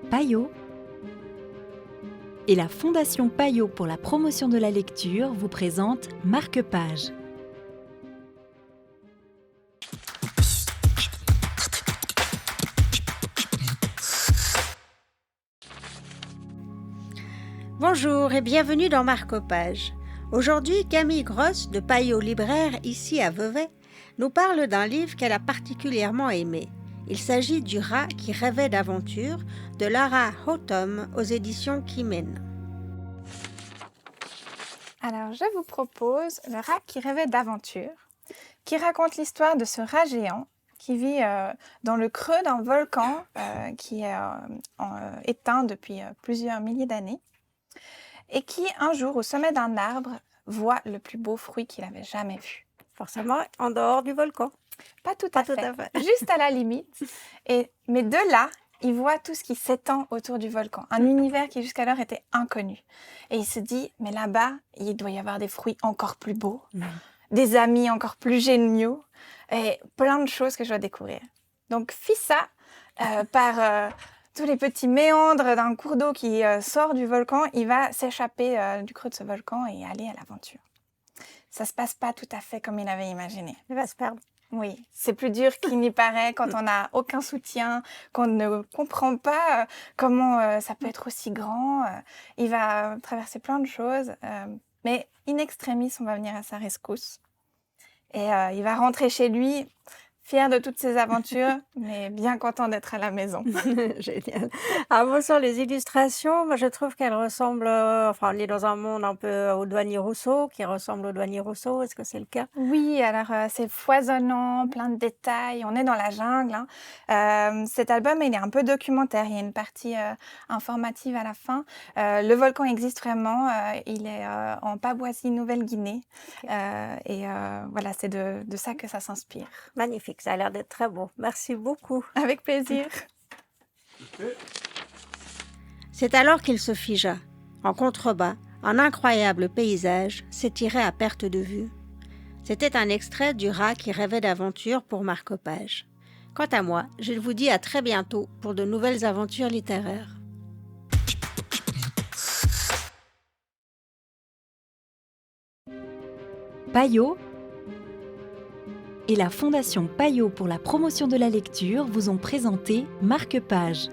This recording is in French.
Payot et la Fondation Payot pour la promotion de la lecture vous présente Marque-Page. Bonjour et bienvenue dans Marque-Page. Aujourd'hui, Camille Gross de Payot Libraire, ici à Vevey, nous parle d'un livre qu'elle a particulièrement aimé. Il s'agit du rat qui rêvait d'aventure de Lara Houghton aux éditions Kimen. Alors, je vous propose Le rat qui rêvait d'aventure, qui raconte l'histoire de ce rat géant qui vit dans le creux d'un volcan qui est éteint depuis plusieurs milliers d'années et qui, un jour, au sommet d'un arbre, voit le plus beau fruit qu'il avait jamais vu. Forcément en dehors du volcan. Pas tout à fait, juste à la limite. Mais de là, il voit tout ce qui s'étend autour du volcan, un univers qui jusqu'alors était inconnu. Et il se dit, mais là-bas, il doit y avoir des fruits encore plus beaux, des amis encore plus géniaux, et plein de choses que je dois découvrir. Donc, Fissa, par tous les petits méandres d'un cours d'eau qui sort du volcan, il va s'échapper du creux de ce volcan et aller à l'aventure. Ça se passe pas tout à fait comme il avait imaginé. Il va se perdre. Oui, c'est plus dur qu'il n'y paraît quand on n'a aucun soutien, qu'on ne comprend pas comment ça peut être aussi grand. Il va traverser plein de choses, mais in extremis, on va venir à sa rescousse. Et il va rentrer chez lui, fier de toutes ses aventures, mais bien content d'être à la maison. Génial. Un mot sur les illustrations. Moi, je trouve qu'elles ressemblent, on est dans un monde un peu au Douanier Rousseau, qui ressemble au Douanier Rousseau. Est-ce que c'est le cas? Oui, alors c'est foisonnant, plein de détails. On est dans la jungle. Cet album, il est un peu documentaire. Il y a une partie informative à la fin. Le volcan existe vraiment. Il est en Papouasie-Nouvelle-Guinée. Okay. Voilà, c'est de ça que ça s'inspire. Magnifique. Ça a l'air d'être très beau. Merci beaucoup. Avec plaisir. C'est alors qu'il se figea. En contrebas, un incroyable paysage s'étirait à perte de vue. C'était un extrait du rat qui rêvait d'aventure pour Marque-Page. Quant à moi, je vous dis à très bientôt pour de nouvelles aventures littéraires. Payot et la Fondation Payot pour la promotion de la lecture vous ont présenté Marque-Page.